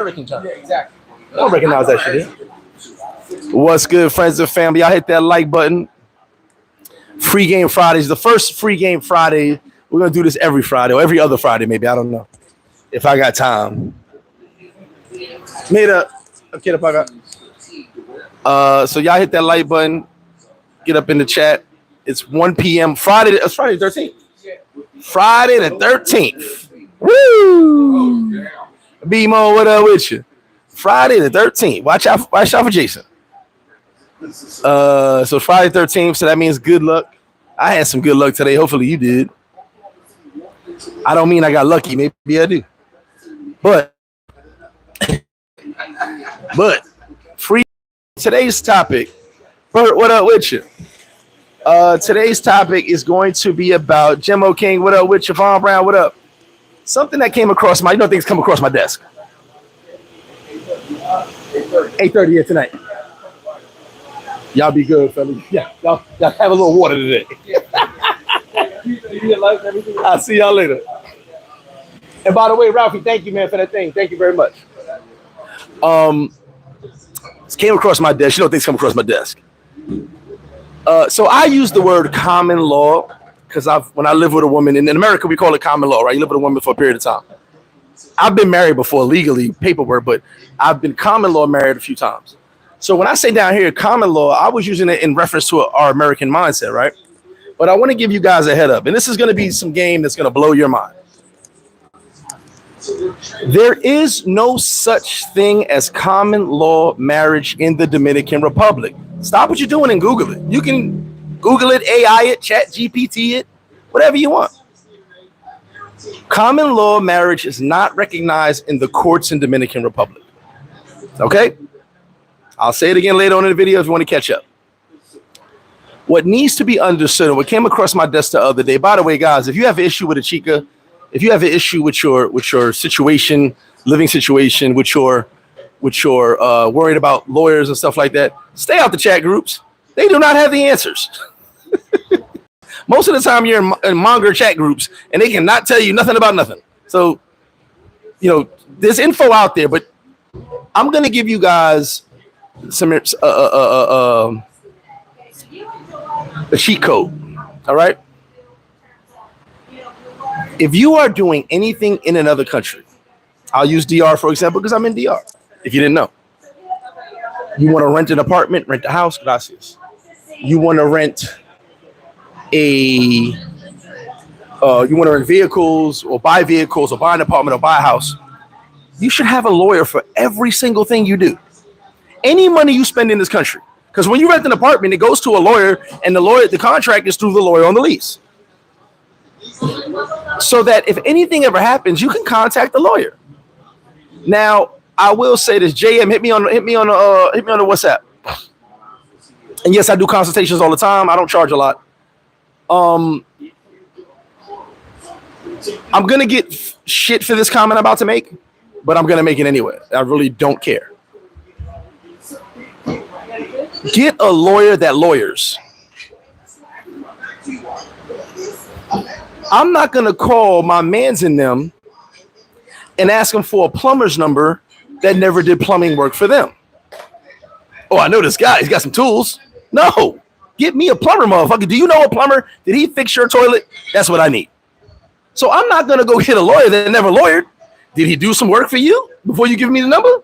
American term. Yeah, exactly. I don't recognize that shit. What's good, friends and family? Y'all hit that like button. Free Game Fridays. The first Free Game Friday. We're going to do this every Friday or every other Friday, maybe. I don't know. If I got time. Made up. Okay, if I got. So y'all hit that like button. Get up in the chat. It's 1 p.m. Friday. It's Friday the 13th. Friday the 13th. Woo! B-Mo, what up with you? Friday the 13th. Watch out for Jason. So Friday 13th. So that means good luck. I had some good luck today. Hopefully you did. I don't mean I got lucky. Maybe I do. But free. Today's topic. Bert, what up with you? Today's topic is going to be about Jimmo King. What up with you? Von Brown, what up? Something that came across my, things come across my desk. 8:30 here tonight. Y'all be good, fellas. Yeah, y'all have a little water today. I'll see y'all later. And by the way, Ralphie, thank you, man, for that thing. Thank you very much. This came across my desk. Things come across my desk. So I use the word common law because when I live with a woman, in America, we call it common law, right? You live with a woman for a period of time. I've been married before, legally, paperwork, but I've been common law married a few times. So when I say down here common law, I was using it in reference to our American mindset, right? But I want to give you guys a head up, and this is going to be some game that's going to blow your mind. There is no such thing as common law marriage in the Dominican Republic. Stop what you're doing and Google it. You can Google it, AI it, Chat GPT it, whatever you want. Common law marriage is not recognized in the courts in Dominican Republic. Okay? I'll say it again later on in the video if you want to catch up. What needs to be understood, and what came across my desk the other day, by the way, guys, if you have an issue with a chica, if you have an issue with your situation, living situation, with your worried about lawyers and stuff like that, stay out the chat groups. They do not have the answers. Most of the time you're in monger chat groups and they cannot tell you nothing about nothing. So, there's info out there, but I'm going to give you guys some a cheat code. All right. If you are doing anything in another country, I'll use DR, for example, because I'm in DR. If you didn't know, you want to rent an apartment, rent a house, gracias. You want to rent you want to rent vehicles or buy vehicles or buy an apartment or buy a house. You should have a lawyer for every single thing you do. Any money you spend in this country, because when you rent an apartment, it goes to a lawyer, and the contract is through the lawyer on the lease. So that if anything ever happens, you can contact the lawyer. Now, I will say this, JM, hit me on the WhatsApp. And yes, I do consultations all the time. I don't charge a lot. I'm gonna get shit for this comment I'm about to make, but I'm gonna make it anyway. I really don't care. Get a lawyer that lawyers. I'm not gonna call my mans in them and ask them for a plumber's number that never did plumbing work for them. Oh, I know this guy. He's got some tools. No, get me a plumber, motherfucker. Do you know a plumber? Did he fix your toilet? That's what I need. So I'm not going to go get a lawyer that never lawyered. Did he do some work for you before you give me the number?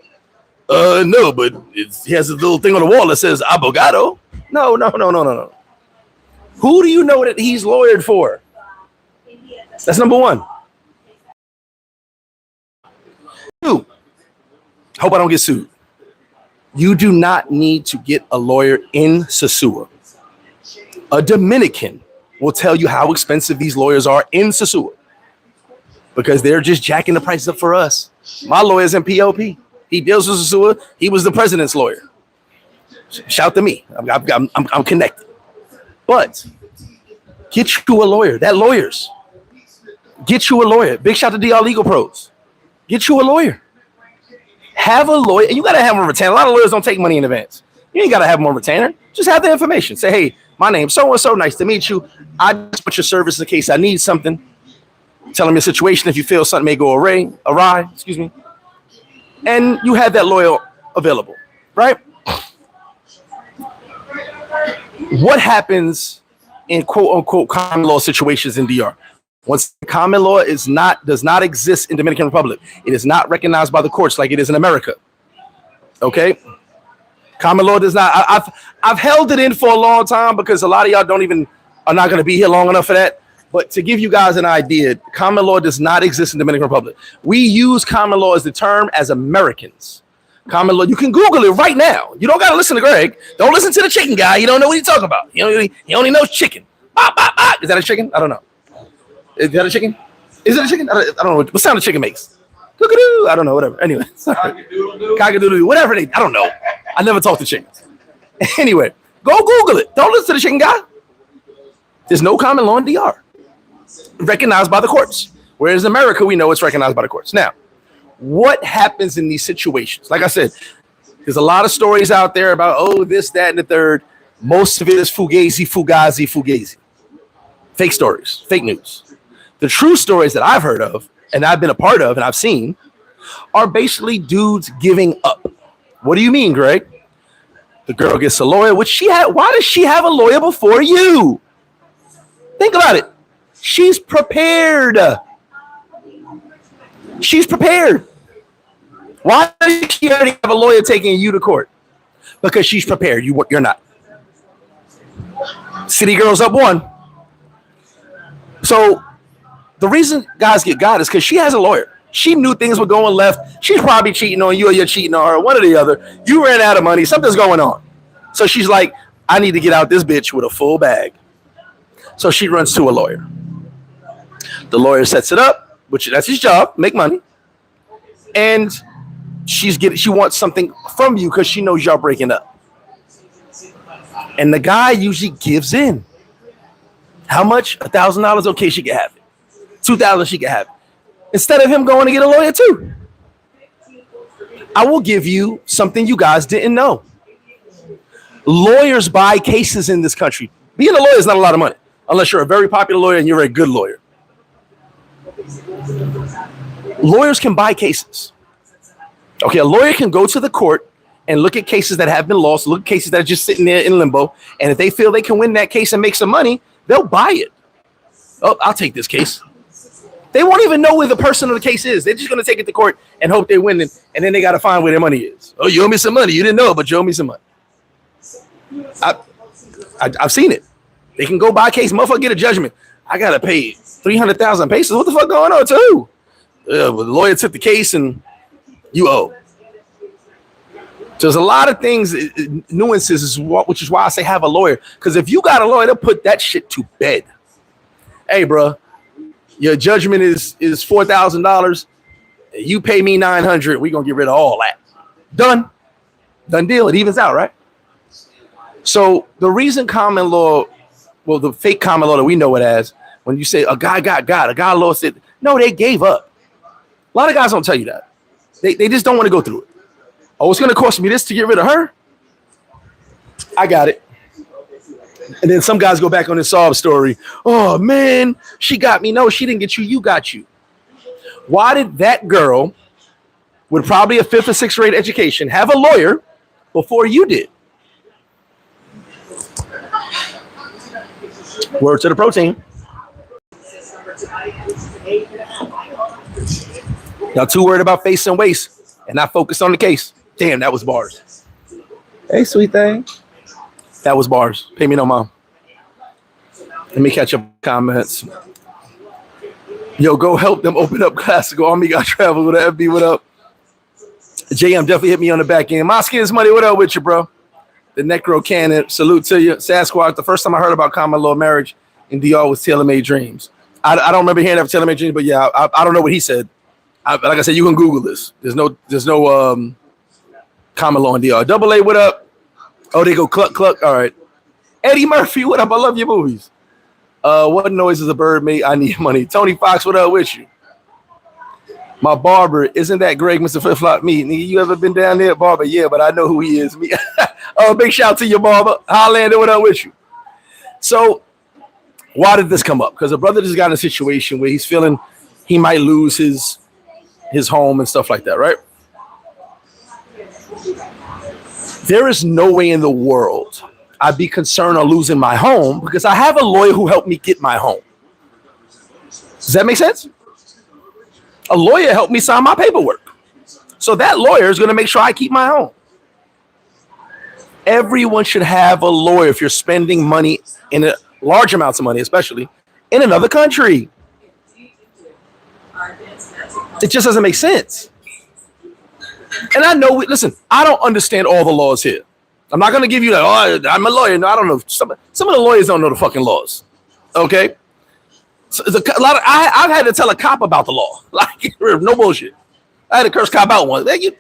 No, but he has a little thing on the wall that says abogado. No. Who do you know that he's lawyered for? That's number one. Two, hope I don't get sued. You do not need to get a lawyer in Sosua. A Dominican will tell you how expensive these lawyers are in Sosua because they're just jacking the prices up for us. My lawyer's in POP. He deals with Sosua. He was the president's lawyer. Shout to me. I'm connected. But get you a lawyer. That lawyers. Get you a lawyer. Big shout to DR Legal Pros. Get you a lawyer. Have a lawyer. You got to have a retainer. A lot of lawyers don't take money in advance. You ain't got to have them on retainer. Just have the information. Say, hey, my name's so-and-so. Nice to meet you. I just want your service in case I need something. Tell them your situation if you feel something may go awry. Excuse me. and you had that lawyer available, right? What happens in quote unquote common law situations in DR? Once common law does not exist in Dominican Republic, it is not recognized by the courts like it is in America. Okay, common law does not. I've held it in for a long time because a lot of y'all are not going to be here long enough for that. But to give you guys an idea, common law does not exist in Dominican Republic. We use common law as the term as Americans. Common law, you can Google it right now. You don't got to listen to Greg. Don't listen to the chicken guy. You don't know what he's talking about. He only knows chicken. Bah, bah, bah. Is that a chicken? I don't know. Is that a chicken? Is it a chicken? I don't know what sound a chicken makes. Cook-a-doo. I don't know. Whatever. Anyway. Cock-a-doodle-doo. Whatever I don't know. I never talk to chickens. Anyway, go Google it. Don't listen to the chicken guy. There's no common law in DR. Recognized by the courts. Whereas in America, we know it's recognized by the courts. Now, what happens in these situations? Like I said, there's a lot of stories out there about, this, that, and the third. Most of it is fugazi. Fake stories, fake news. The true stories that I've heard of, and I've been a part of, and I've seen, are basically dudes giving up. What do you mean, Greg? The girl gets a lawyer, which she had. Why does she have a lawyer before you? Think about it. She's prepared. She's prepared. Why does she already have a lawyer taking you to court? Because she's prepared. You're not. City girls up 1. So the reason guys get got is because she has a lawyer. She knew things were going left. She's probably cheating on you or you're cheating on her, one or the other. You ran out of money. Something's going on. So she's like, I need to get out this bitch with a full bag. So she runs to a lawyer. The lawyer sets it up, which that's his job, make money. And she wants something from you because she knows y'all breaking up. And the guy usually gives in. How much? $1,000? Okay, she can have it. $2,000, she can have it. Instead of him going to get a lawyer too. I will give you something you guys didn't know. Lawyers buy cases in this country. Being a lawyer is not a lot of money, unless you're a very popular lawyer and you're a good lawyer. Lawyers can buy cases. Okay, a lawyer can go to the court and look at cases that have been lost, look at cases that are just sitting there in limbo, and if they feel they can win that case and make some money, they'll buy it. Oh, I'll take this case. They won't even know where the person of the case is. They're just going to take it to court and hope they win it, and then they got to find where their money is. Oh, you owe me some money. You didn't know, but you owe me some money. I've seen it. They can go buy a case. Motherfucker get a judgment. I got to pay 300,000 pesos. What the fuck going on, too? The lawyer took the case, and you owe. So there's a lot of things, nuances, which is why I say have a lawyer. Because if you got a lawyer, they'll put that shit to bed. Hey, bro, your judgment is $4,000. You pay me $900. We're going to get rid of all that. Done. Done deal. It evens out, right? So the reason common law, well, the fake common law that we know it as, when you say a guy got, a guy lost it. No, they gave up. A lot of guys don't tell you that. They just don't want to go through it. Oh, it's going to cost me this to get rid of her? I got it. And then some guys go back on this sob story. Oh, man, she got me. No, she didn't get you. You got you. Why did that girl with probably a 5th or 6th grade education have a lawyer before you did? Word to the protein. Y'all too worried about face and waist and not focused on the case. Damn, that was bars. Hey, sweet thing. That was bars. Pay me no mind. Let me catch up comments. Yo, go help them open up classical Army got travel with a FB. What up? JM definitely hit me on the back end. My skin's money. What up with you, bro? The Necro Cannon. Salute to you. Sasquatch. The first time I heard about common law marriage in DR was Tailor Made Dreams. I don't remember hearing that Tailor Made Dreams, but yeah, I don't know what he said. Like I said, you can Google this. There's no common law in DR. Double A, what up? Oh, they go cluck, cluck. All right. Eddie Murphy, what up? I love your movies. What noise is a bird made? I need money. Tony Fox, what up with you? My barber, isn't that Greg, MrFlipFlop? Me. You ever been down there, barber? Yeah, but I know who he is. Me. Oh, big shout out to your barber. Highlander, what up with you? So, why did this come up? Because a brother just got in a situation where he's feeling he might lose his home and stuff like that, right? There is no way in the world I'd be concerned on losing my home because I have a lawyer who helped me get my home. Does that make sense? A lawyer helped me sign my paperwork. So that lawyer is going to make sure I keep my home. Everyone should have a lawyer if you're spending money in a large amounts of money, especially in another country. It just doesn't make sense. And I know, listen, I don't understand all the laws here. I'm not going to give you that, oh, I'm a lawyer. No, I don't know. Some of the lawyers don't know the fucking laws. Okay? So a lot of, I've had to tell a cop about the law. Like, no bullshit. I had to curse cop out once. Like, you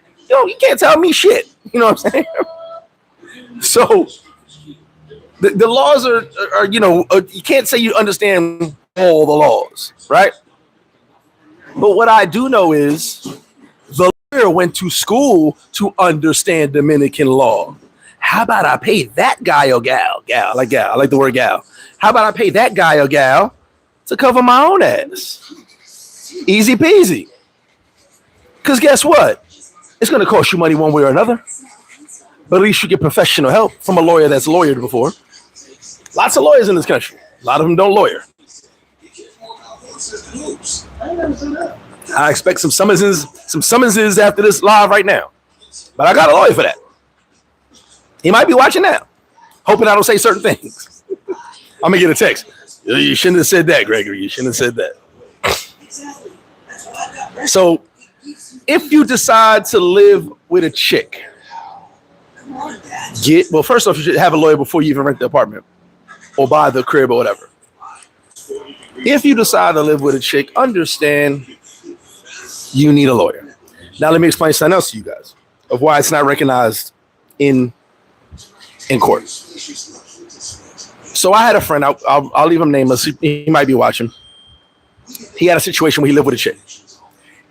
can't tell me shit. You know what I'm saying? So the laws are you can't say you understand all the laws, right? But what I do know is the lawyer went to school to understand Dominican law. How about I pay that guy or gal? I like the word gal. How about I pay that guy or gal to cover my own ass? Easy peasy. Because guess what? It's going to cost you money one way or another. But at least you get professional help from a lawyer that's lawyered before. Lots of lawyers in this country. A lot of them don't lawyer. I expect some summonses after this live right now. But I got a lawyer for that. He might be watching now, hoping I don't say certain things. I'm going to get a text. You shouldn't have said that, Gregory. You shouldn't have said that. So if you decide to live with a chick, first off, you should have a lawyer before you even rent the apartment or buy the crib or whatever. If you decide to live with a chick, understand you need a lawyer. Now, let me explain something else to you guys of why it's not recognized in court. So I had a friend, I'll leave him nameless. He might be watching. He had a situation where he lived with a chick.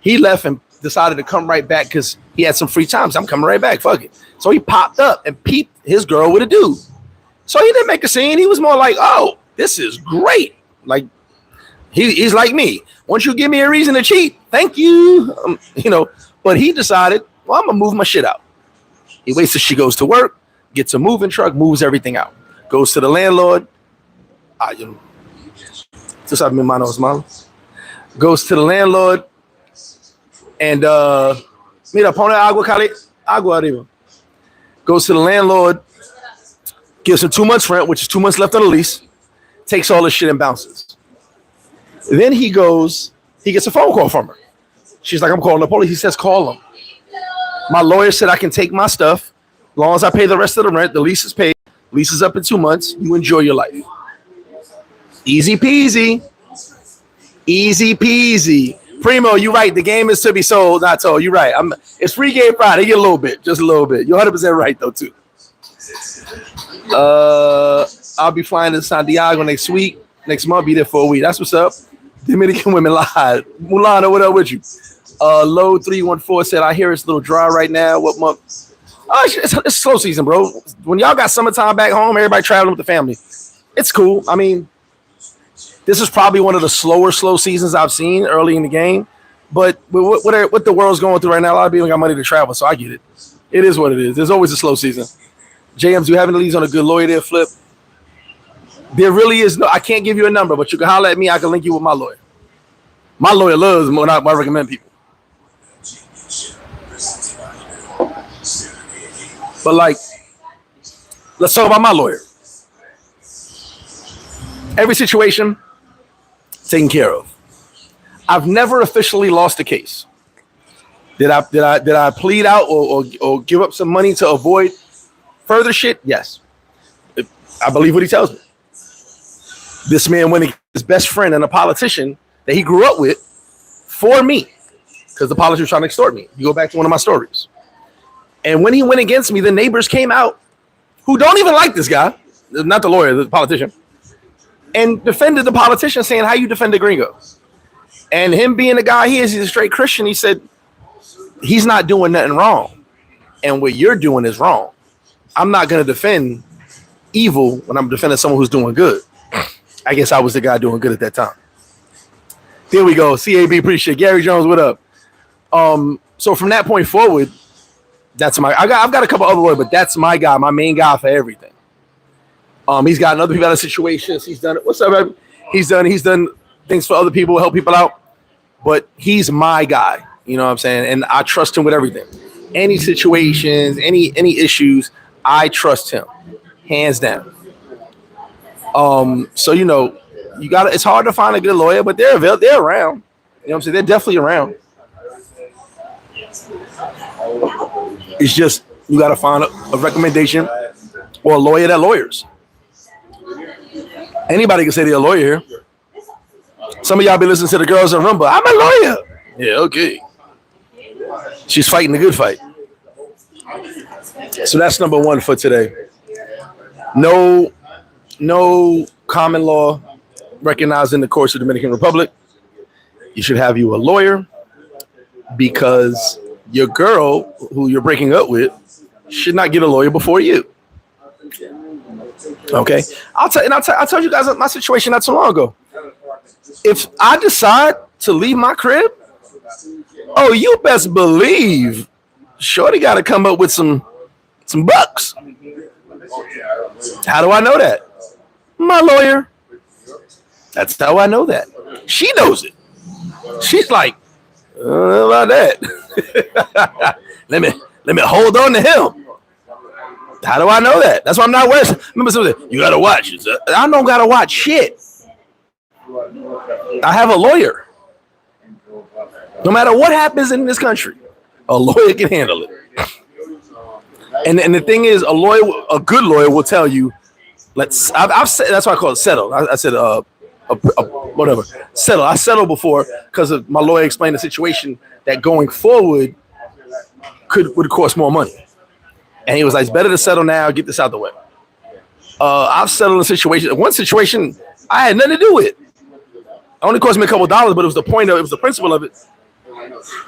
He left and decided to come right back because he had some free time. So I'm coming right back. Fuck it. So he popped up and peeped his girl with a dude. So he didn't make a scene. He was more like, oh, this is great. Like, he's like me. Once you give me a reason to cheat, thank you. But he decided, well, I'm going to move my shit out. He waits till she goes to work, gets a moving truck, moves everything out. Goes to the landlord. Goes to the landlord and mira, pone agua arriba. Goes to the landlord, gives him 2 months rent, which is 2 months left on the lease, takes all this shit and bounces. Then he gets a phone call from her. She's like, I'm calling the police. He says, call them. My lawyer said I can take my stuff as long as I pay the rest of the rent. The lease is paid. Lease is up in 2 months. You enjoy your life. Easy peasy. Easy peasy. Primo, you're right. The game is to be sold, not told. You're right. It's free game Friday. Get a little bit, just a little bit. You're 100% right though too. I'll be flying to Santiago next month. Be there for a week. That's what's up. Dominican women live. Mulana, what up with you? Low 314 said, I hear it's a little dry right now. What month? It's slow season, bro. When y'all got summertime back home, everybody traveling with the family. It's cool. I mean, this is probably one of the slow seasons I've seen early in the game. But what the world's going through right now, a lot of people got money to travel, so I get it. It is what it is. There's always a slow season. JMs, do you have any leads on a good lawyer there, Flip? There really is no, I can't give you a number, but you can holler at me. I can link you with my lawyer. My lawyer loves when I recommend people. But let's talk about my lawyer. Every situation taken care of. I've never officially lost a case. Did I plead out or give up some money to avoid further shit? Yes. I believe what he tells me. This man went against his best friend and a politician that he grew up with for me because the politician was trying to extort me. You go back to one of my stories. And when he went against me, the neighbors came out who don't even like this guy, not the lawyer, the politician, and defended the politician saying, how you defend a gringo? And him being the guy he is, he's a straight Christian. He said, he's not doing nothing wrong. And what you're doing is wrong. I'm not going to defend evil when I'm defending someone who's doing good. I guess I was the guy doing good at that time. There we go. CAB, appreciate it. Gary Jones, what up? So from that point forward, I've got a couple other lawyers, but that's my guy, my main guy for everything. He's got other people out of situations. He's done what's up, baby? He's done things for other people, help people out. But he's my guy. You know what I'm saying? And I trust him with everything. Any situations, any issues, I trust him, hands down. So you know, it's hard to find a good lawyer, but they're around. You know what I'm saying? They're definitely around. It's just you got to find a recommendation or a lawyer that lawyers. Anybody can say they're a lawyer here. Some of y'all be listening to the girls in Rumba. I'm a lawyer. Yeah, okay. She's fighting the good fight. So that's number one for today. No common law recognized in the courts of the Dominican Republic. You should have you a lawyer because your girl who you're breaking up with should not get a lawyer before you. Okay, I told you guys my situation not too long ago. If I decide to leave my crib, oh, you best believe shorty got to come up with some bucks. How do I know that? My lawyer. That's how I know that. She knows it. She's like, about that. let me hold on to him. How do I know that? That's why I'm not worried. Remember something? You gotta watch it. I don't gotta watch shit. I have a lawyer. No matter what happens in this country, a lawyer can handle it. And the thing is, a good lawyer will tell you, I've said, that's why I call it settle. I said whatever. Settle. I settled before because of my lawyer explained the situation that going forward would cost more money. And he was like, it's better to settle now, get this out the way. I've settled a situation. One situation I had nothing to do with. It only cost me a couple of dollars, but it was the principle of it.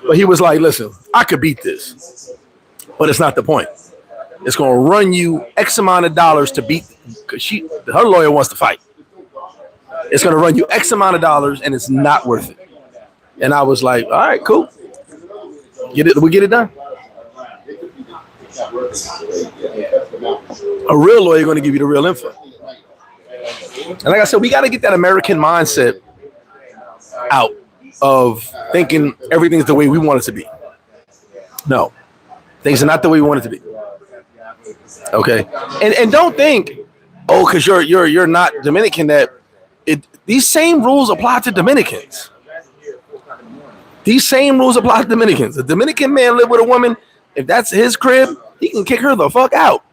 But he was like, listen, I could beat this, but it's not the point. It's going to run you X amount of dollars to beat, because her lawyer wants to fight. It's going to run you X amount of dollars, and it's not worth it. And I was like, all right, cool. We get it done. A real lawyer going to give you the real info. And like I said, we got to get that American mindset out of thinking everything's the way we want it to be. No, things are not the way we want it to be. Okay, and don't think, oh, because you're not Dominican that these same rules apply to Dominicans. These same rules apply to Dominicans. A Dominican man live with a woman. If that's his crib, he can kick her the fuck out.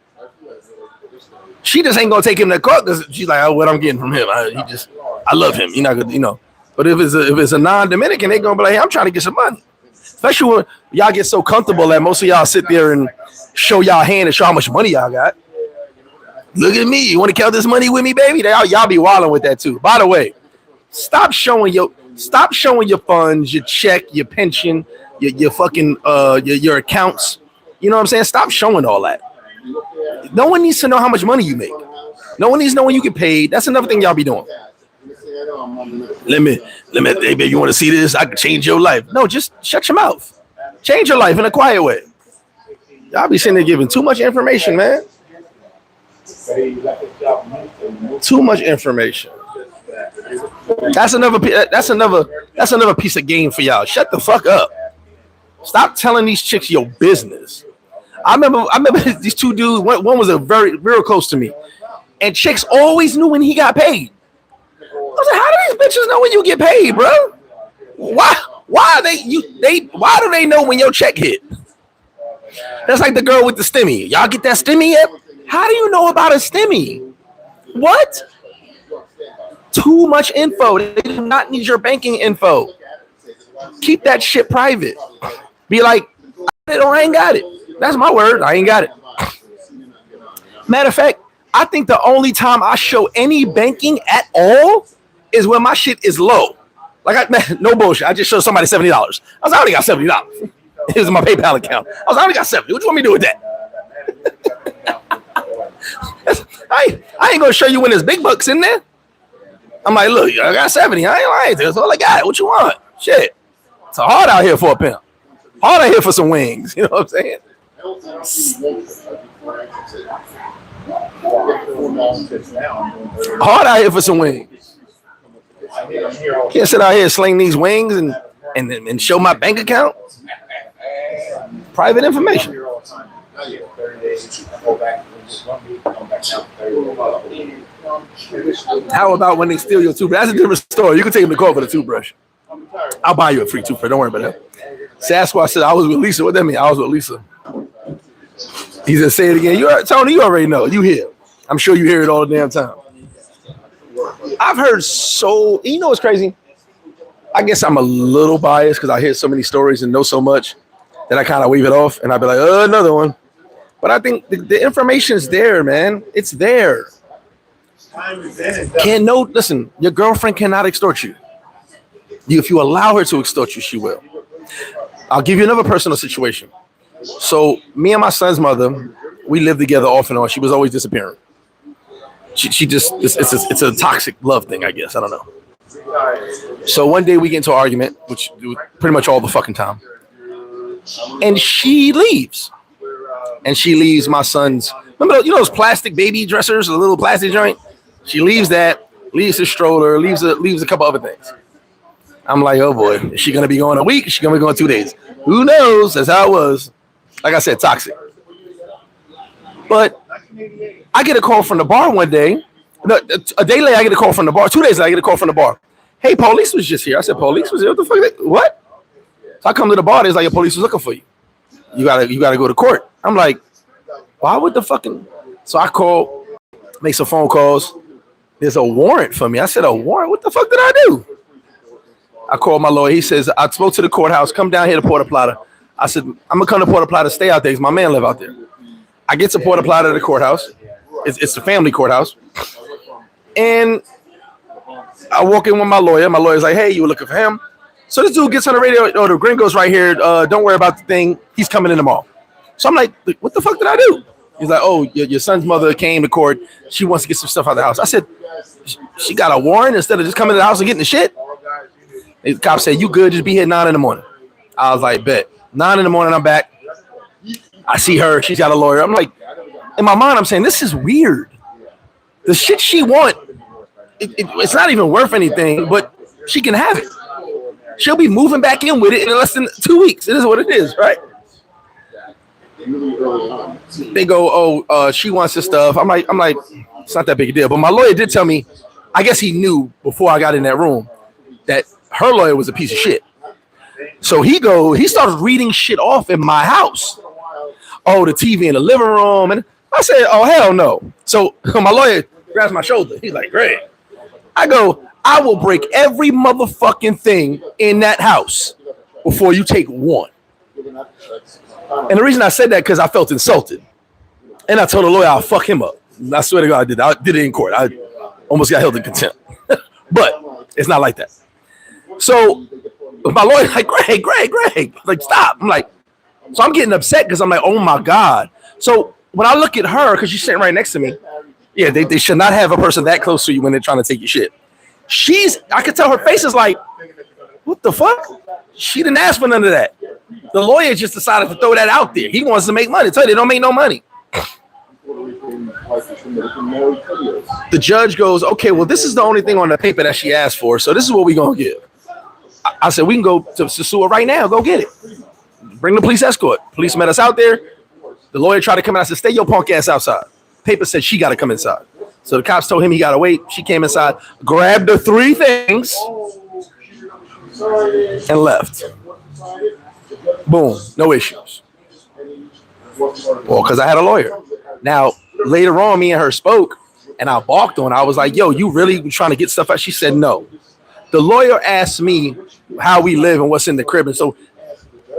She just ain't gonna take him to court because she's like, oh, what I'm getting from him. I love him. You're not gonna, you know. But if it's a non-Dominican, they gonna be like, hey, I'm trying to get some money. Especially when y'all get so comfortable that most of y'all sit there and show y'all hand and show how much money y'all got. Look at me. You want to count this money with me, baby? Y'all be wilding with that too. By the way, stop showing your funds, your check, your pension, your fucking your accounts. You know what I'm saying? Stop showing all that. No one needs to know how much money you make. No one needs to know when you get paid. That's another thing y'all be doing. Let me, hey, baby, you want to see this? I can change your life. No, just shut your mouth. Change your life in a quiet way. Y'all be sitting there giving too much information, man. Too much information. That's another piece of game for y'all. Shut the fuck up. Stop telling these chicks your business. I remember these two dudes. One was real close to me, and chicks always knew when he got paid. I was like, how do these bitches know when you get paid, bro? Why do they know when your check hit? That's like the girl with the stimmy. Y'all get that stimmy yet? How do you know about a stimmy? What? Too much info. They do not need your banking info. Keep that shit private. Be like, I ain't got it. That's my word. I ain't got it. Matter of fact, I think the only time I show any banking at all is when my shit is low. Like, no bullshit. I just showed somebody $70. I was like, I only got $70. It was in my PayPal account. I was like, I only got $70. What you want me to do with that? I ain't gonna show you when there's big bucks in there. I'm like, look, I got 70. I ain't lying. That's all I got. What you want? Shit. It's hard out here for a pimp. Hard out here for some wings. You know what I'm saying? Hard out here for some wings. Can't sit out here and sling these wings and show my bank account. Private information. How about when they steal your toothbrush? That's a different story. You can take them to court for the toothbrush. I'll buy you a free toothbrush. Don't worry about that. Sasquatch said I was with Lisa. What that mean? I was with Lisa. He said, say it again. Tony, you already know. You hear. I'm sure you hear it all the damn time. I've heard you know what's crazy? I guess I'm a little biased because I hear so many stories and know so much that I kind of wave it off and I'll be like, another one. But I think the information is there, man. It's there. Listen, your girlfriend cannot extort you. If you allow her to extort you, she will. I'll give you another personal situation. So me and my son's mother, we lived together off and on. She was always disappearing. She just, it's a toxic love thing, I guess. I don't know. So one day we get into an argument, which pretty much all the fucking time. And she leaves. And she leaves my son's, remember those plastic baby dressers, a little plastic joint? She leaves that, leaves the stroller, leaves a couple other things. I'm like, oh boy, is she gonna be going a week? Is she gonna be going 2 days? Who knows? That's how it was. Like I said, toxic. But I get a call from the bar one day. No, a day later, I get a call from the bar. 2 days later, I get a call from the bar. Hey, police was just here. I said, police was here? What the fuck? What? So I come to the bar. There's like, a police was looking for you. You gotta go to court. I'm like, why would the fucking? So I call, make some phone calls. There's a warrant for me. I said, a warrant? What the fuck did I do? I called my lawyer. He says, I spoke to the courthouse. Come down here to Puerto Plata. I said, I'm gonna come to Puerto Plata, stay out there because my man live out there. I get to Puerto Plata, the courthouse. It's the family courthouse. And I walk in with my lawyer. My lawyer's like, hey, you were looking for him? So this dude gets on the radio. Oh, the gringo's right here. Don't worry about the thing. He's coming in tomorrow. So I'm like, what the fuck did I do? He's like, oh, your son's mother came to court. She wants to get some stuff out of the house. I said, she got a warrant instead of just coming to the house and getting the shit? The cop said, you good, just be here at 9 a.m. I was like, bet. 9 a.m, I'm back. I see her, she's got a lawyer. I'm like, in my mind, I'm saying, this is weird. The shit she want, it's not even worth anything, but she can have it. She'll be moving back in with it in less than 2 weeks. It is what it is, right? They go, she wants this stuff. I'm like, it's not that big a deal. But my lawyer did tell me, I guess he knew before I got in that room that her lawyer was a piece of shit. So he started reading shit off in my house. Oh, the TV in the living room. And I said, oh, hell no. So my lawyer grabs my shoulder. He's like, great. I go, I will break every motherfucking thing in that house before you take one. And the reason I said that because I felt insulted. And I told the lawyer I'll fuck him up. I swear to God, I did it in court. I almost got held in contempt. But it's not like that. So my lawyer's like, Greg, like, stop. I'm like, so I'm getting upset because I'm like, oh my God. So when I look at her, because she's sitting right next to me, yeah, they should not have a person that close to you when they're trying to take your shit. I could tell her face is like, what the fuck? She didn't ask for none of that. The lawyer just decided to throw that out there. He wants to make money. Tell you, they don't make no money. The judge goes, okay, well, this is the only thing on the paper that she asked for, so this is what we're going to give. I said, we can go to Sosua right now. Go get it. Bring the police escort. Police met us out there. The lawyer tried to come in. I said, stay your punk ass outside. Paper said she got to come inside. So the cops told him he got to wait. She came inside, grabbed the 3 things, and left. Boom. No issues. Well, because I had a lawyer. Now, later on, me and her spoke, and I balked on her. I was like, yo, you really trying to get stuff out? She said no. The lawyer asked me how we live and what's in the crib. And so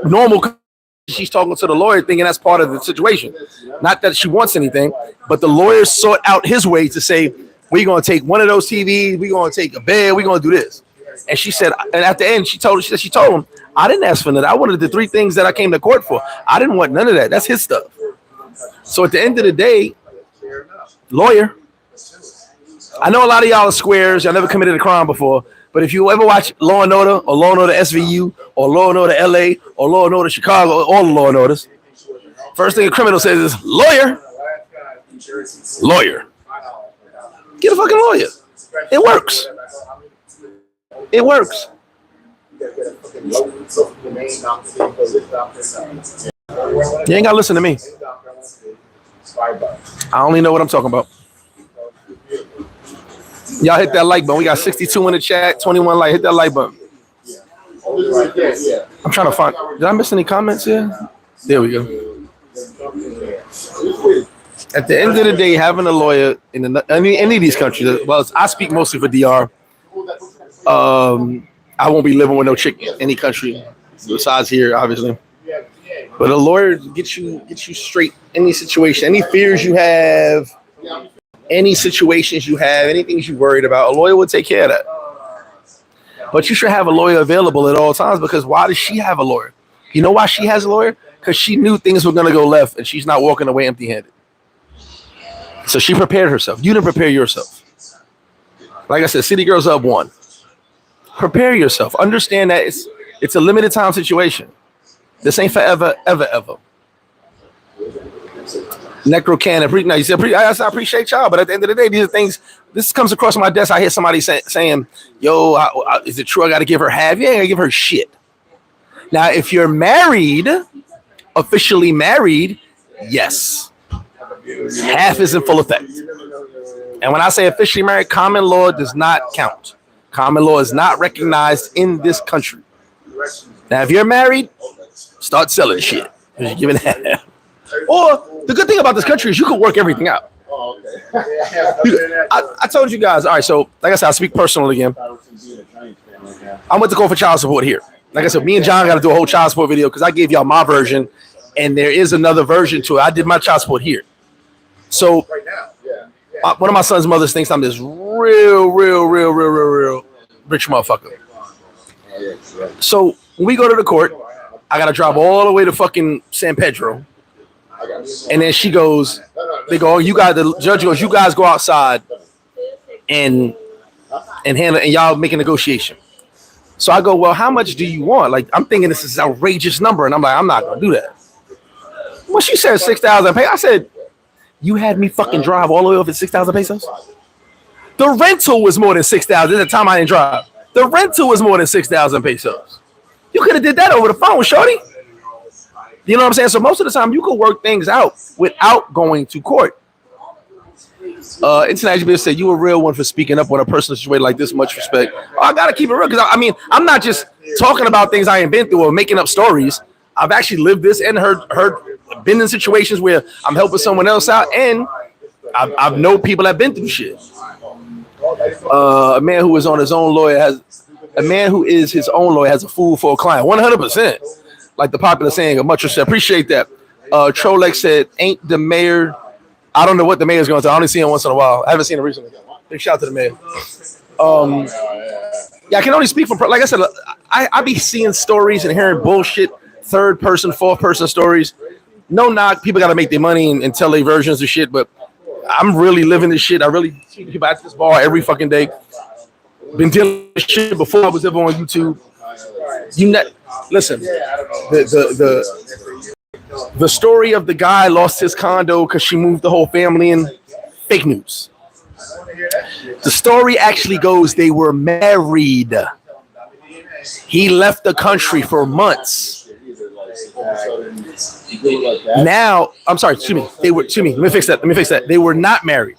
normal, she's talking to the lawyer thinking that's part of the situation. Not that she wants anything, but the lawyer sought out his way to say, we're going to take one of those TVs. We're going to take a bed. We're going to do this. And she said, and at the end, she told him, I didn't ask for that. I wanted the 3 things that I came to court for. I didn't want none of that. That's his stuff. So at the end of the day, lawyer, I know a lot of y'all are squares. Y'all never committed a crime before. But if you ever watch Law and Order or Law and Order SVU or Law and Order LA or Law and Order Chicago, all the Law and Orders, First thing a criminal says is lawyer. Lawyer. Get a fucking lawyer. It works. It works. You ain't gotta listen to me. I only know what I'm talking about. Y'all hit that like button. We got 62 in the chat, 21 like. Hit that like button. I'm trying to find. Did I miss any comments here? There we go. At the end of the day, having a lawyer in any of these countries, well, I speak mostly for DR. I won't be living with no chick in any country besides here, obviously. But a lawyer gets you straight any situation, any fears you have, any situations you have, anything you're worried about. A lawyer will take care of that. But you should have a lawyer available at all times, because why does she have a lawyer? You know why she has a lawyer? Because she knew things were going to go left, and she's not walking away empty-handed. So she prepared herself. You didn't prepare yourself. Like I said, City Girls Up 1. Prepare yourself. Understand that it's a limited time situation. This ain't forever, ever, ever. Necro Cannon. I appreciate y'all, but at the end of the day, these are things. This comes across my desk. I hear somebody saying, "Yo, is it true I got to give her half?" Yeah, I got to give her shit. Now, if you're married, officially married, yes, half is in full effect. And when I say officially married, common law does not count. Common law is not recognized in this country. Now, if you're married, start selling shit. You're giving half. Or the good thing about this country is you can work everything out. I told you guys. All right, so like I said, I'll speak personally again. I went to go for child support here. Like I said, me and John got to do a whole child support video because I gave y'all my version, and there is another version to it. I did my child support here. So one of my son's mothers thinks I'm this real rich motherfucker. So when we go to the court, I got to drive all the way to fucking San Pedro. And then she goes, they go, the judge goes, you guys go outside and handle, and y'all make a negotiation. So I go, well, how much do you want? Like, I'm thinking this is an outrageous number. And I'm like, I'm not going to do that. Well, she said 6,000 pesos. I said, you had me fucking drive all the way over 6,000 pesos? The rental was more than 6,000. At the time I didn't drive. The rental was more than 6,000 pesos. You could have did that over the phone, shorty. You know what I'm saying? So most of the time you could work things out without going to court. International Business said, you a real one for speaking up when a person situated like this. Much respect. Oh, I got to keep it real, because I mean, I'm not just talking about things I ain't been through or making up stories. I've actually lived this and been in situations where I'm helping someone else out, and I've known people that have been through shit. A man who is his own lawyer has a fool for a client. 100%. Like the popular saying, much respect. Appreciate that. Trolex said, ain't the mayor. I don't know what the mayor's going to. I only see him once in a while. I haven't seen him recently. Big shout out to the mayor. Yeah, I can only speak from, like I said, I be seeing stories and hearing bullshit, third person, fourth person stories. No knock, people got to make their money and tell their versions of shit, but I'm really living this shit. I really see people at this bar every fucking day. Been dealing with shit before I was ever on YouTube. Listen, the story of the guy lost his condo because she moved the whole family in, fake news. The story actually goes they were married. He left the country for months. Now, I'm sorry, let me fix that. They were not married.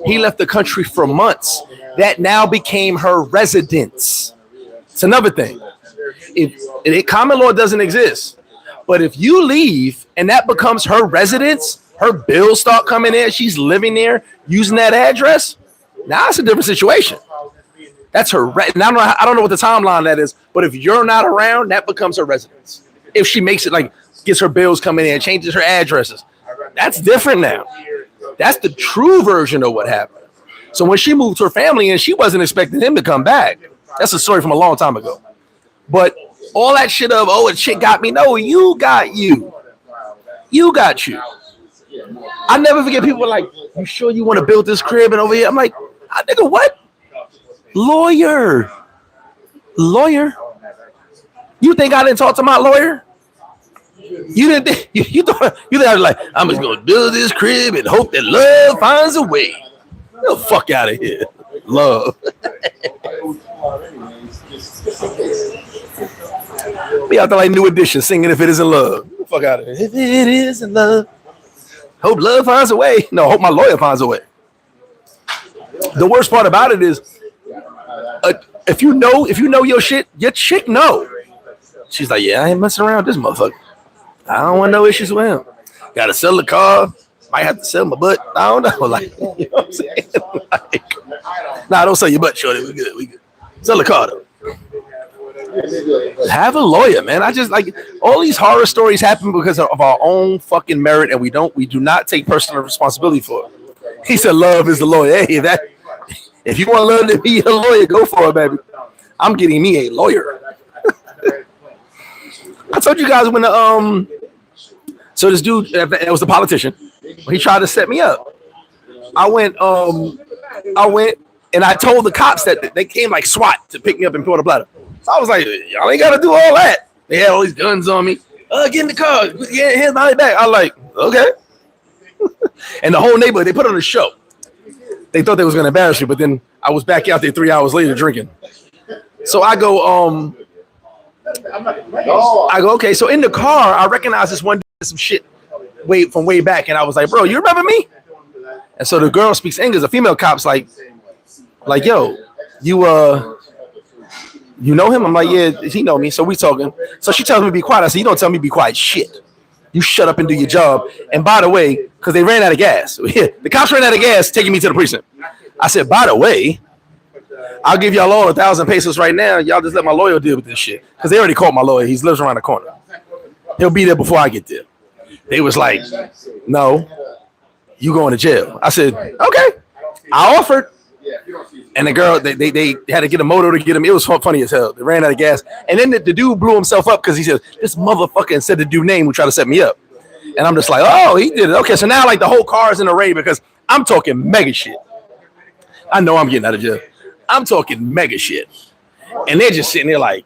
He left the country for months. That now became her residence. It's another thing. If common law doesn't exist, but if you leave and that becomes her residence, her bills start coming in, she's living there using that address. Now it's a different situation. That's her. Now I don't know what the timeline that is, but if you're not around, that becomes her residence. If she makes it, like, gets her bills coming in, changes her addresses, that's different now. That's the true version of what happened. So when she moved her family in, she wasn't expecting him to come back. That's a story from a long time ago. But all that shit of, oh, a chick got me. No, you got you. You got you. I never forget people like, you sure you want to build this crib and over here? I'm like, nigga, what? Lawyer. You think I didn't talk to my lawyer? You didn't think you thought I was like, I'm just gonna build this crib and hope that love finds a way. Get the fuck out of here. Love. We out there like New Edition singing If It Isn't Love. Get the fuck out of here. If it isn't love. Hope love finds a way. No, hope my lawyer finds a way. The worst part about it is if you know your shit, your chick know. She's like, yeah, I ain't messing around with this motherfucker. I don't want no issues with him. Gotta sell the car. Might have to sell my butt. I don't know. Like, you know what I'm saying? Like, nah, don't sell your butt, shorty. We good. Sell the car though. Have a lawyer, man. I just like all these horror stories happen because of our own fucking merit, and we do not take personal responsibility for it. He said, "Love is the lawyer." Hey, if you want love to be a lawyer, go for it, baby. I'm getting me a lawyer. I told you guys when so this dude, it was the politician. He tried to set me up. I went and I told the cops that they came like SWAT to pick me up in Puerto Plata. So I was like, y'all ain't got to do all that. They had all these guns on me. Get in the car. Get hands behind your back. I was like, okay. And the whole neighborhood, they put on a show. They thought they was going to embarrass you, but then I was back out there 3 hours later drinking. So I go, okay. So in the car, I recognized this one dude, some shit from way back. And I was like, bro, you remember me? And so the girl speaks English. The female cop's like, yo, you know him? I'm like, yeah, he know me. So we talking. So she tells me to be quiet. I said, you don't tell me to be quiet. Shit. You shut up and do your job. And by the way, because they ran out of gas. The cops ran out of gas taking me to the precinct. I said, by the way, I'll give y'all all 1,000 pesos right now. Y'all just let my lawyer deal with this shit. Because they already called my lawyer. He lives around the corner. He'll be there before I get there. They was like, no, you going to jail. I said, okay. I offered. And the girl, they had to get a motor to get him. It was funny as hell. They ran out of gas. And then the dude blew himself up because he said, this motherfucker said the dude name who tried to set me up. And I'm just like, oh, he did it. Okay, so now like the whole car is in array because I'm talking mega shit. I know I'm getting out of jail. I'm talking mega shit. And they're just sitting there like,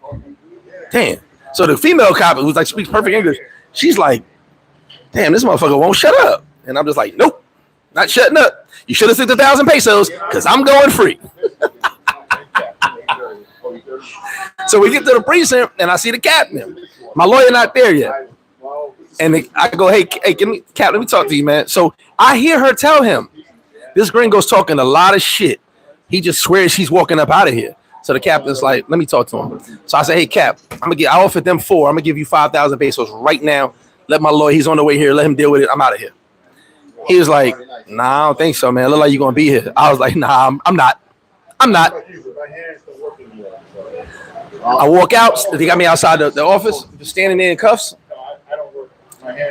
damn. So the female cop who's like speaks perfect English, she's like, damn, this motherfucker won't shut up. And I'm just like, nope, not shutting up. You should have said 1,000 pesos because I'm going free. So we get to the precinct and I see the captain. My lawyer not there yet. And I go, hey, Cap, let me talk to you, man. So I hear her tell him, this gringo's talking a lot of shit. He just swears he's walking up out of here. So the captain's like, let me talk to him. So I say, hey, Cap, I offered them 4. I'm going to give you 5,000 pesos right now. Let my lawyer, he's on the way here. Let him deal with it. I'm out of here. He was like, nah, I don't think so, man. It look like you're going to be here. I was like, nah, I'm not. I walk out. They got me outside the office, just standing there in cuffs.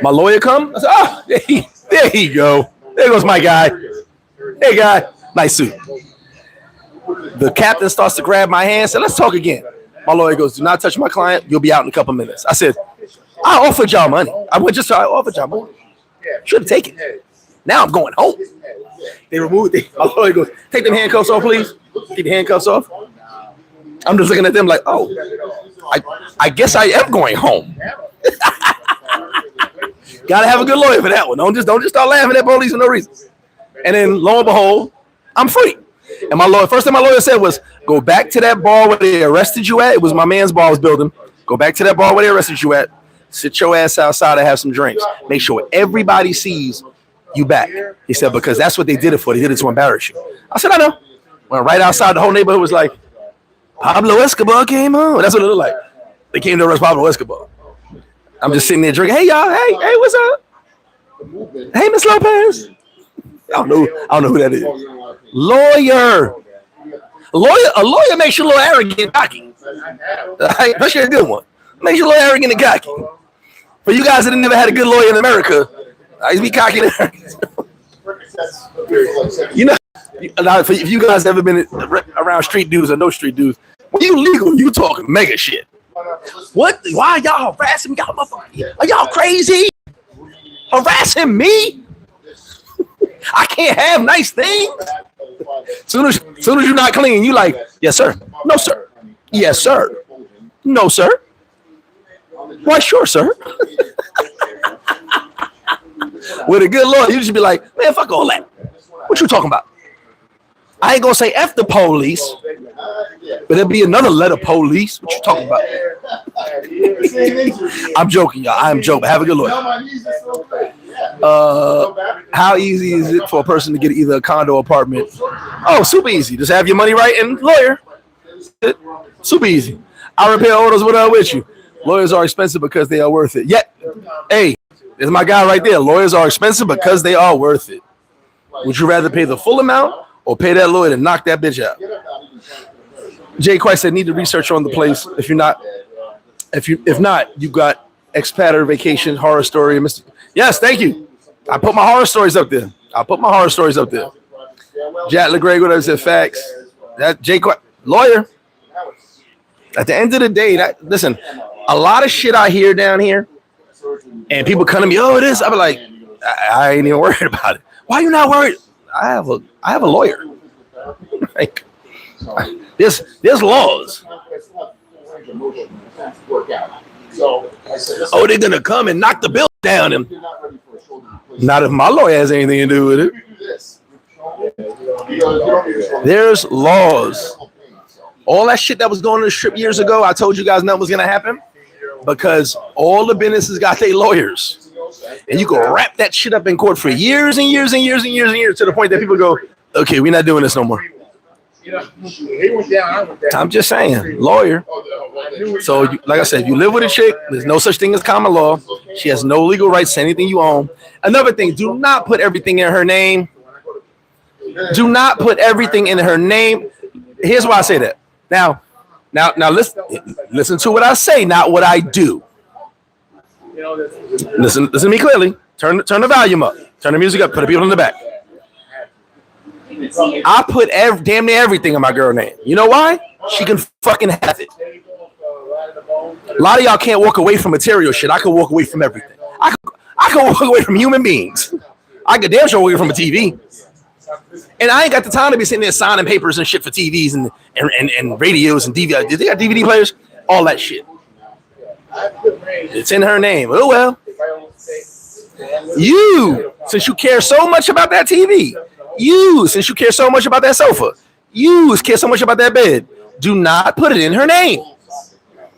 My lawyer come. I said, oh, there you go. There goes my guy. Hey, guy. Nice suit. The captain starts to grab my hand. Said, let's talk again. My lawyer goes, do not touch my client. You'll be out in a couple minutes. I said, I offered y'all money. I offered y'all money. Should have taken it. Now I'm going home. They removed it. My lawyer goes, take them handcuffs off, please. Take the handcuffs off. I'm just looking at them like, oh, I guess I am going home. Gotta have a good lawyer for that one. Don't just start laughing at police for no reason. And then lo and behold, I'm free. And my lawyer, first thing my lawyer said was, go back to that bar where they arrested you at. It was my man's bar I was building. Go back to that bar where they arrested you at. Sit your ass outside and have some drinks. Make sure everybody sees you back. He said, because that's what they did it for. They did it to embarrass you. I said, I know. Went right outside, the whole neighborhood was like, Pablo Escobar came home. That's what it looked like. They came to arrest Pablo Escobar. I'm just sitting there drinking. Hey, y'all. Hey, what's up? Hey, Miss Lopez. I don't know who that is. Lawyer. A lawyer makes you a little arrogant and cocky. That's a good one. Makes you a little arrogant and cocky. For you guys that never had a good lawyer in America, I used to be cocky and arrogant. You know, if you guys ever been around street dudes or no street dudes, when you legal, you talking mega shit. What? Why are y'all harassing me? Are y'all crazy? Harassing me? I can't have nice things. Soon as you're not clean, you like, yes, sir. No, sir. Yes, sir. No, sir. Why, sure, sir. With a good lawyer, you should be like, man, fuck all that. What you talking about? I ain't gonna say F the police, but there'll be another letter police. What you talking about? I'm joking, y'all. I'm joking. Have a good lawyer. How easy is it for a person to get either a condo or apartment? Oh, super easy. Just have your money right and lawyer. Super easy. I repair orders with you. Lawyers are expensive because they are worth it. Yeah. Hey, there's my guy right there. Lawyers are expensive because they are worth it. Would you rather pay the full amount or pay that lawyer to knock that bitch out? Jay Christ said, need to research on the place. If not, you got expat or vacation horror story. Yes, thank you. I put my horror stories up there. Jack LeGrego said facts. That Jay Christ, lawyer. At the end of the day, listen, a lot of shit I hear down here, and people come to me, oh, it is. I be like, I ain't even worried about it. Why are you not worried? I have a lawyer. Like, there's laws. Oh, they're gonna come and knock the bill down. And not if my lawyer has anything to do with it. There's laws. All that shit that was going on the strip years ago, I told you guys nothing was gonna happen because all the businesses got their lawyers, and you can wrap that shit up in court for years and years and years and years and years to the point that people go, okay, we're not doing this no more. I'm just saying, lawyer. So, like I said, if you live with a chick, there's no such thing as common law. She has no legal rights to anything you own. Another thing, do not put everything in her name. Do not put everything in her name. Here's why I say that. Now, listen to what I say, not what I do. Listen to me clearly. Turn the volume up. Turn the music up. Put the people in the back. I put damn near everything in my girl name. You know why? She can fucking have it. A lot of y'all can't walk away from material shit. I can walk away from everything. I can walk away from human beings. I could damn sure walk away from a TV. And I ain't got the time to be sitting there signing papers and shit for TVs and radios and DVD. Did they got DVD players? All that shit. It's in her name. Oh, well. You, since you care so much about that TV, since you care so much about that sofa, care so much about that bed, do not put it in her name.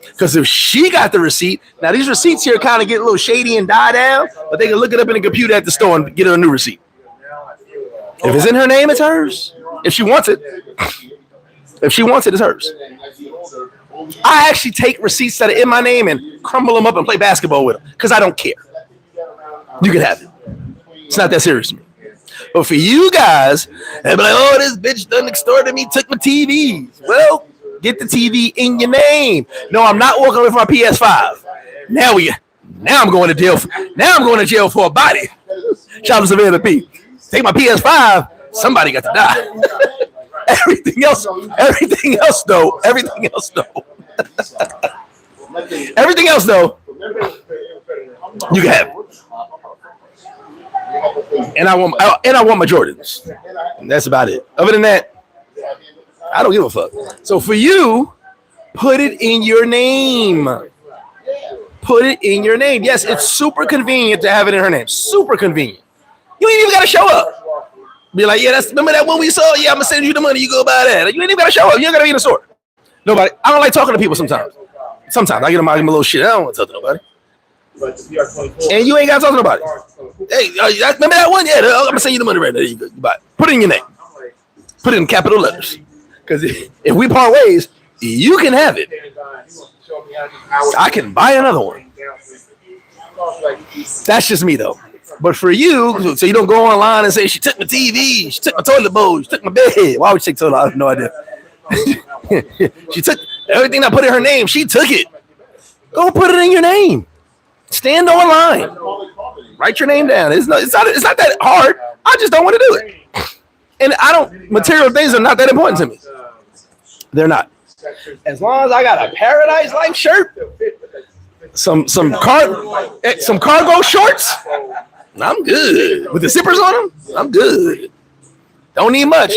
Because if she got the receipt, now these receipts here kind of get a little shady and die down, but they can look it up in the computer at the store and get her a new receipt. If it's in her name, it's hers. If she wants it, it's hers. I actually take receipts that are in my name and crumble them up and play basketball with them because I don't care. You can have it. It's not that serious to me. But for you guys, they'll be like, oh, this bitch done extorted me, took my TVs. Well, get the TV in your name. No, I'm not walking away from my PS5. Now I'm going to jail. Now I'm going to jail for a body. Shout out to Savannah P. Take my PS5. Somebody got to die. Everything else though. You can have it. And I want my Jordans. And that's about it. Other than that, I don't give a fuck. So for you, put it in your name. Put it in your name. Yes, it's super convenient to have it in her name. Super convenient. You ain't even got to show up. Be like, yeah, remember that one we saw? Yeah, I'm going to send you the money. You go buy that. You ain't even got to show up. You ain't got to be in the store. Nobody. I don't like talking to people sometimes. Sometimes I get them out of my little shit. I don't want to talk to nobody. And you ain't got to talk to nobody. Hey, remember that one? Yeah, I'm going to send you the money right now. There you go. You buy it. Put it in your name. Put it in capital letters. Because if we part ways, you can have it. I can buy another one. That's just me, though. But for you, so you don't go online and say, she took my TV, she took my toilet bowl, she took my bed. Why would she take toilet? I have no idea. She took everything I put in her name. She took it. Go put it in your name. Stand online. Write your name down. It's not that hard. I just don't want to do it. And material things are not that important to me. They're not. As long as I got a Paradise-like shirt, some cargo shorts, I'm good. With the zippers on them, I'm good. Don't need much.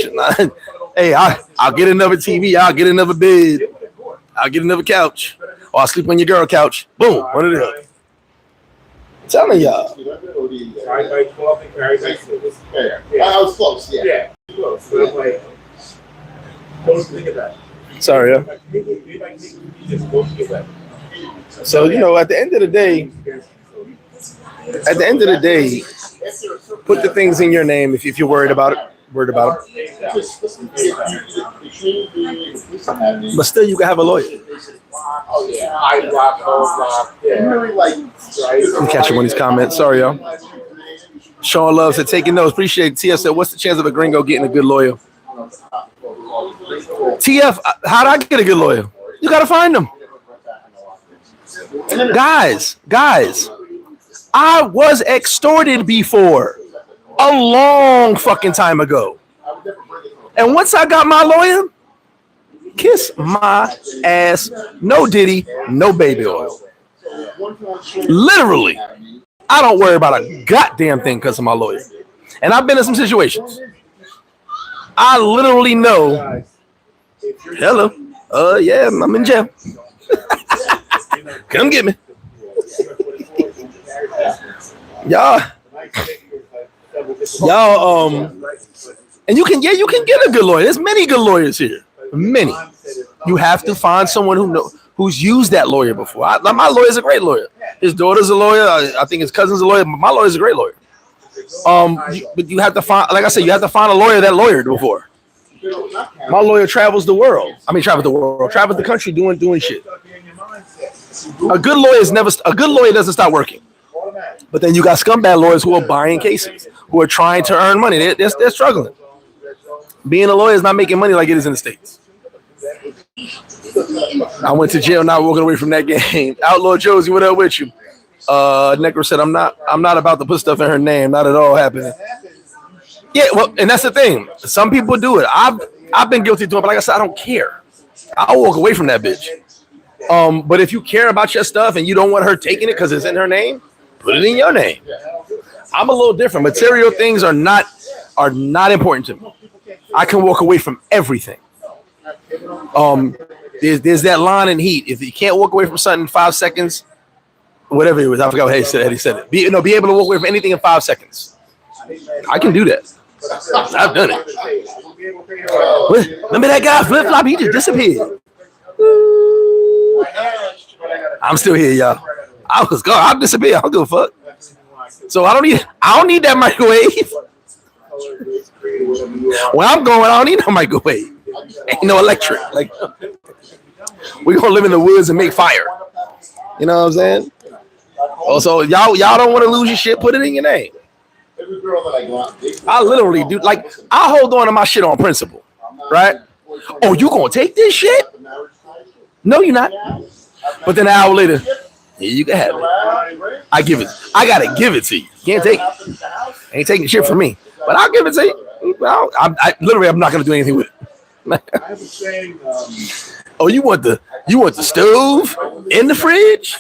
Hey, I'll get another TV. I'll get another bed. I'll get another couch. Or I'll sleep on your girl couch. Boom. What it is. Telling y'all. I was close, yeah. Sorry, yeah. So, you know, at the end of the day, put the things in your name if you're worried about it. But still, you can have a lawyer. I'm catching one of these comments. Sorry, y'all. Sean Love said, taking notes. Appreciate it. TF said, what's the chance of a gringo getting a good lawyer? TF, how do I get a good lawyer? You got to find them. Guys, I was extorted before a long fucking time ago. And once I got my lawyer, kiss my ass. No Diddy, no baby oil. Literally, I don't worry about a goddamn thing because of my lawyer. And I've been in some situations. I literally know. Hello. Yeah, I'm in jail. Come get me. Y'all, and you can get a good lawyer. There's many good lawyers here. Many. You have to find someone who's used that lawyer before. My lawyer's a great lawyer. His daughter's a lawyer. I think his cousin's a lawyer. But my lawyer's a great lawyer. But you have to find, like I said, you have to find a lawyer that lawyered before. My lawyer travels the world. Travels the country doing shit. A good lawyer doesn't stop working. But then you got scumbag lawyers who are buying cases, who are trying to earn money. They're struggling. Being a lawyer is not making money like it is in the States. I went to jail, not walking away from that game. Outlaw Josie, what up with you? Necro said, I'm not about to put stuff in her name. Not at all happening. Yeah, well, and that's the thing. Some people do it. I've been guilty to it, but like I said, I don't care. I'll walk away from that bitch. But if you care about your stuff and you don't want her taking it because it's in her name, put it in your name. I'm a little different. Material things are not important to me. I can walk away from everything. There's that line in Heat. If you can't walk away from something in 5 seconds, whatever it was, I forgot how he said it. Be able to walk away from anything in 5 seconds. I can do that. I've done it. Remember that guy FlipFlop? He just disappeared. I'm still here, y'all. I was gone. I disappeared. I don't give a fuck. So I don't need that microwave. When I'm going, I don't need no microwave. Ain't no electric. Like, we're gonna live in the woods and make fire. You know what I'm saying? Also, y'all don't want to lose your shit. Put it in your name. I literally do. Like, I hold on to my shit on principle, right? Oh, you gonna take this shit? No, you're not. But then an hour later, here you can have it. I gotta give it to you. You can't take it. Ain't taking shit from me. But I'll give it to you. Well, I'm not gonna do anything with it. Oh, you want the stove in the fridge?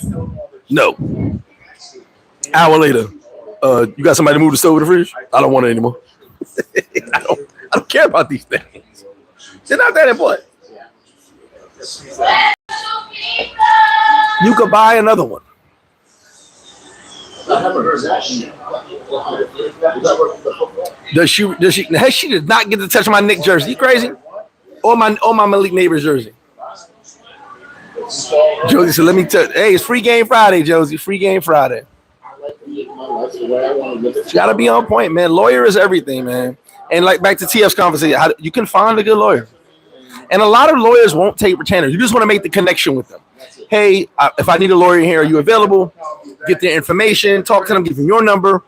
No. Hour later, you got somebody to move the stove in the fridge? I don't want it anymore. I don't care about these things. They're not that important. You could buy another one. Does she did not get to touch my Nick jersey? You crazy? Or my Malik Neighbors jersey. Josie said, let me tell you. Hey, it's free game Friday, Josie. Free game Friday. You gotta be on point, man. Lawyer is everything, man. And like back to TF's conversation, you can find a good lawyer. And a lot of lawyers won't take retainers. You just want to make the connection with them. Hey, if I need a lawyer here, are you available? Get their information, talk to them, give them your number.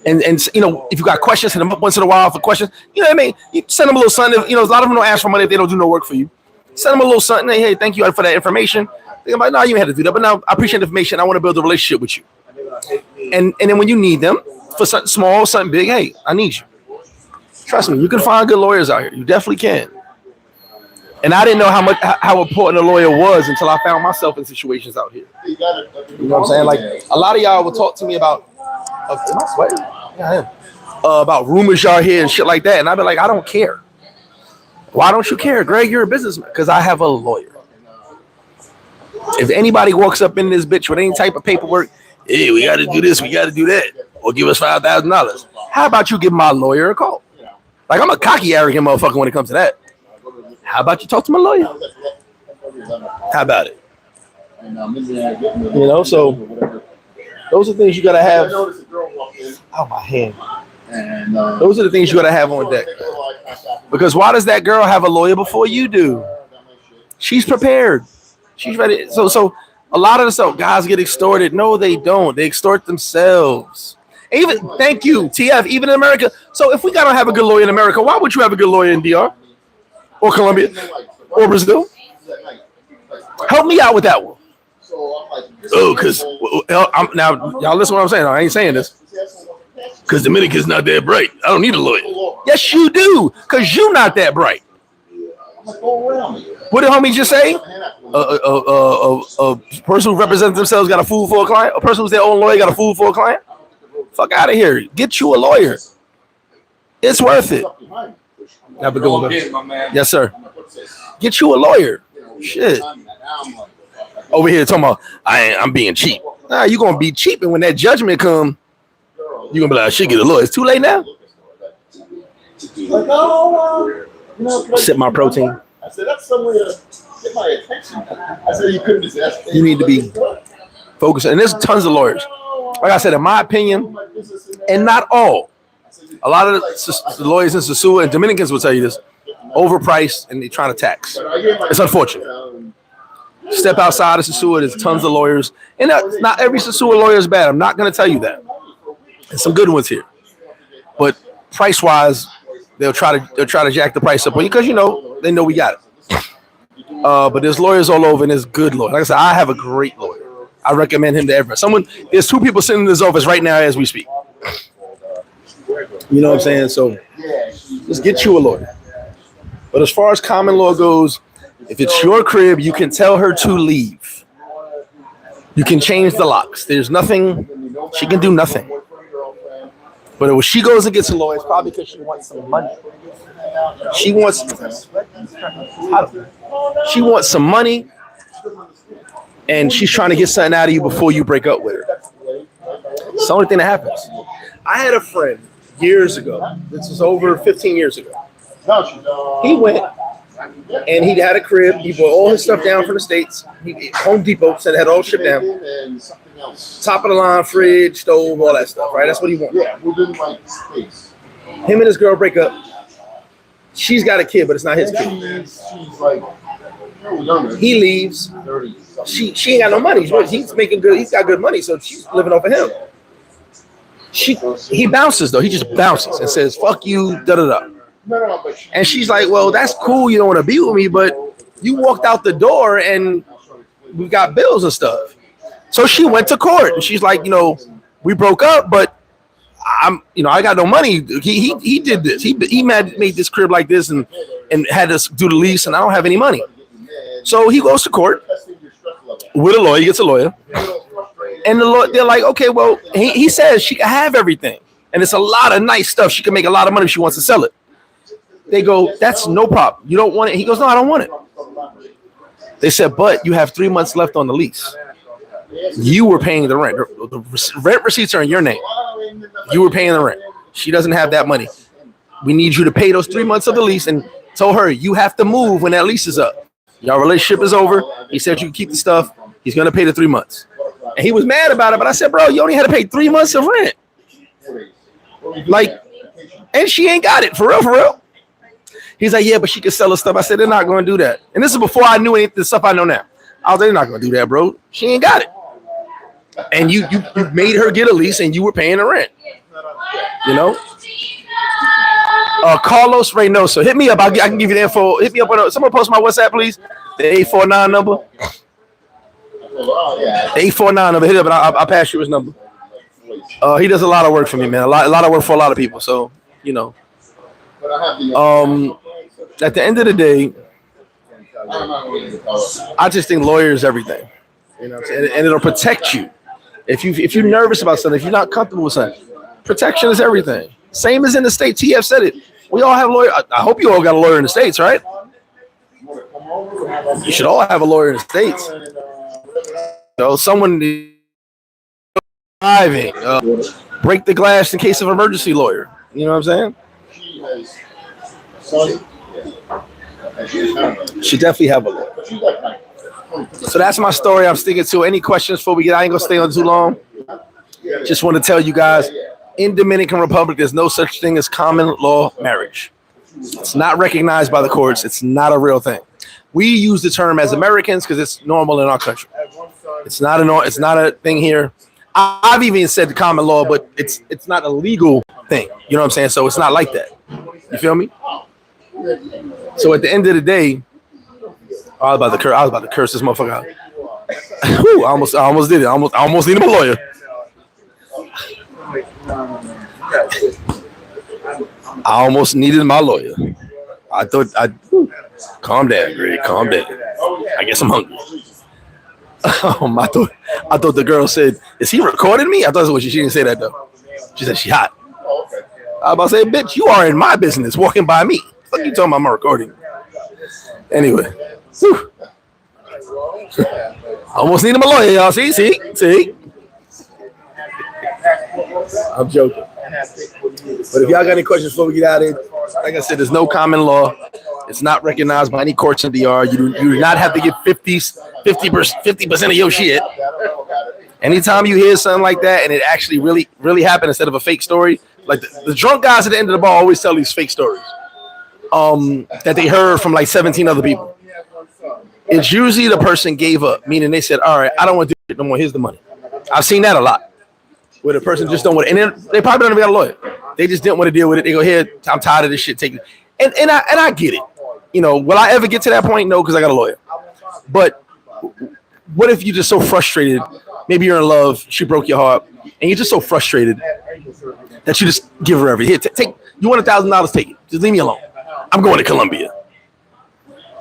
And you know, if you got questions, hit them up once in a while for questions. You know what I mean? You send them a little something. You know, a lot of them don't ask for money if they don't do no work for you. Send them a little something. Hey, thank you for that information. They're like, no, you had to do that. But now I appreciate the information. I want to build a relationship with you. And then when you need them for something small, something big, hey, I need you. Trust me, you can find good lawyers out here. You definitely can. And I didn't know how important a lawyer was until I found myself in situations out here. You know what I'm saying? Like, a lot of y'all will talk to me about, am I sweating? Yeah, I am. About rumors y'all hear and shit like that. And I'd be like, I don't care. Why don't you care? Greg, you're a businessman. Because I have a lawyer. If anybody walks up in this bitch with any type of paperwork, hey, we got to do this, we got to do that, or give us $5,000. How about you give my lawyer a call? Like, I'm a cocky, arrogant motherfucker when it comes to that. How about you talk to my lawyer? How about it? You know, so those are things you gotta have. Oh, my hand. Those are the things you gotta have on deck. Because why does that girl have a lawyer before you do? She's prepared. She's ready. So a lot of the stuff, guys get extorted. No, they don't. They extort themselves. Even thank you, TF. Even in America. So if we gotta have a good lawyer in America, why would you have a good lawyer in DR or Colombia or Brazil? Help me out with that one. Oh, because now y'all listen to what I'm saying. I ain't saying this because Dominican's not that bright. I don't need a lawyer. Yes, you do, because you're not that bright. What did homie just say? A person who represents themselves got a fool for a client. A person who's their own lawyer got a fool for a client. Fuck out of here. Get you a lawyer. It's worth it. Have a good one. Yes, sir. Get you a lawyer. Shit. Over here talking about I'm being cheap. Nah, you gonna be cheap, and when that judgment come, you gonna be like, I should get a lawyer. It's too late now. Sip my protein. I said that's somewhere to get my attention. I said you couldn't just ask. You need to be focused, and there's tons of lawyers. Like I said, in my opinion, and not all, a lot of the lawyers in Sosua and Dominicans will tell you this, overpriced, and they're trying to tax. It's unfortunate. Step outside of Sosua, there's tons of lawyers, and not every Sosua lawyer is bad. I'm not going to tell you that. There's some good ones here, but price-wise, they'll try to jack the price up because they know we got it. But there's lawyers all over, and there's good lawyers. Like I said, I have a great lawyer. I recommend him to everyone. There's 2 people sitting in this office right now as we speak. You know what I'm saying? So just get you a lawyer. But as far as common law goes, if it's your crib, you can tell her to leave. You can change the locks. There's nothing. She can do nothing. But when she goes and gets a lawyer, it's probably because she wants some money. She wants some money, and she's trying to get something out of you before you break up with her. It's the only thing that happens. I had a friend years ago. This was over 15 years ago. He went and he had a crib. He brought all his stuff down from the States. Home Depot said it had all shipped down. Top of the line, fridge, stove, all that stuff, right? That's what he wanted. Yeah, within like space. Him and his girl break up. She's got a kid, but it's not his kid. She's like younger. He leaves. She ain't got no money. He's making good. He's got good money, so she's living off of him. He bounces though. He just bounces and says, "Fuck you," da da da. And she's like, "Well, that's cool. You don't want to be with me, but you walked out the door and we got bills and stuff." So she went to court and she's like, we broke up, but I got no money. He did this. He made this crib like this and had us do the lease, and I don't have any money. So he goes to court with a lawyer. He gets a lawyer, and they're like, okay, well, he says she can have everything, and it's a lot of nice stuff. She can make a lot of money if she wants to sell it. They go, that's no problem. You don't want it? He goes, no, I don't want it. They said, but you have 3 months left on the lease. You were paying the rent. The rent receipts are in your name. You were paying the rent. She doesn't have that money. We need you to pay those 3 months of the lease, and told her you have to move when that lease is up. Your relationship is over. He said you can keep the stuff. He's going to pay the 3 months. And he was mad about it, but I said, bro, you only had to pay 3 months of rent. Like, and she ain't got it. For real, for real. He's like, yeah, but she can sell her stuff. I said, they're not going to do that. And this is before I knew any of the stuff I know now. I was like, they're not going to do that, bro. She ain't got it. And you made her get a lease, and you were paying the rent. Carlos Reynoso, hit me up. I can give you the info. Hit me up on someone post my WhatsApp, please. The 849 number. 849 number. Hit it up, and I'll pass you his number. He does a lot of work for me, man. A lot of work for a lot of people. So at the end of the day, I just think lawyers everything. And it'll protect you. If you're nervous about something, if you're not comfortable with something, protection is everything. Same as in the States. TF said it. We all have lawyers. I hope you all got a lawyer in the States, right? You should all have a lawyer in the States. Someone driving, break the glass in case of emergency lawyer. You know what I'm saying? She has son. And She definitely have a lawyer. but she's like 90. So that's my story. I'm sticking to. Any questions before we get? I ain't gonna stay on too long. Just want to tell you guys, in Dominican Republic, there's no such thing as common law marriage. It's not recognized by the courts. It's not a real thing. We use the term as Americans because it's normal in our country. It's not a thing here. I've even said the common law, but it's not a legal thing. You know what I'm saying? So it's not like that. You feel me? So at the end of the day, I was about to curse this motherfucker out. Whew, I almost did it. I almost needed a lawyer. I almost needed my lawyer. Calm down, Greg. Calm down. I guess I'm hungry. I thought the girl said, "Is he recording me?" I thought it was she didn't say that though. She said she hot. I was about to say, "Bitch, you are in my business, walking by me. What are you talking about? I'm recording." Anyway, whew. Almost need him a lawyer, y'all. See. I'm joking. But if y'all got any questions before we get out of here, like I said, there's no common law. It's not recognized by any courts in DR. You do not have to get 50% of your shit. Anytime you hear something like that and it actually really happened instead of a fake story, like the drunk guys at the end of the bar always tell these fake stories that they heard from like 17 other people. It's usually the person gave up, meaning they said, all right, I don't want to do it no more. Here's the money. I've seen that a lot, where the person just don't want it. And then they probably don't even got a lawyer. They just didn't want to deal with it. They go, here, I'm tired of this shit. Take it. And I get it. You know, will I ever get to that point? No, because I got a lawyer. But what if you're just so frustrated? Maybe you're in love. She broke your heart. And you're just so frustrated that you just give her everything. Here, take. You want $1,000? Take it. Just leave me alone. I'm going to Colombia.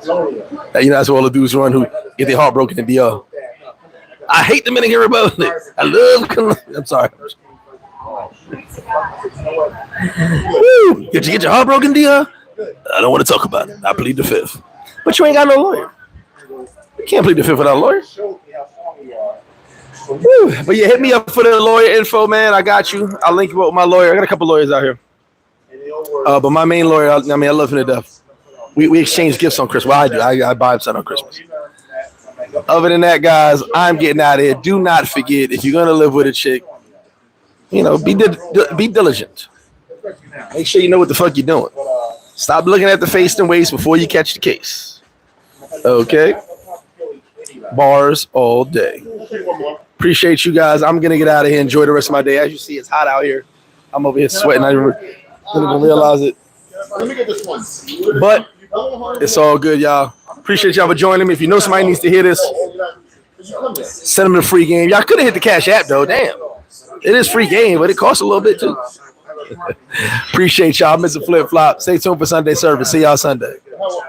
You know, that's where all the dudes run who get their heart broken in DR. I hate Dominican Republic. I love Colombia. I'm sorry. Woo. Did you get your heart broken, DR? I don't want to talk about it. I plead the fifth. But you ain't got no lawyer. You can't plead the fifth without a lawyer. Woo. But yeah, hit me up for the lawyer info, man. I got you. I'll link you up with my lawyer. I got a couple lawyers out here. But my main lawyer, I love him to death. We exchange gifts on Christmas. Well, I do. I buy him something on Christmas. Other than that, guys, I'm getting out of here. Do not forget, if you're going to live with a chick, you know, be diligent. Make sure you know what the fuck you're doing. Stop looking at the face and waist before you catch the case. Okay? Bars all day. Appreciate you guys. I'm going to get out of here. Enjoy the rest of my day. As you see, it's hot out here. I'm over here sweating. I didn't even realize it. Let me get this one. But it's all good, y'all. Appreciate y'all for joining me. If you know somebody needs to hear this, send them the free game. Y'all could have hit the Cash App, though. Damn. It is free game, but it costs a little bit, too. Appreciate y'all. MrFlipFlop. Stay tuned for Sunday service. See y'all Sunday.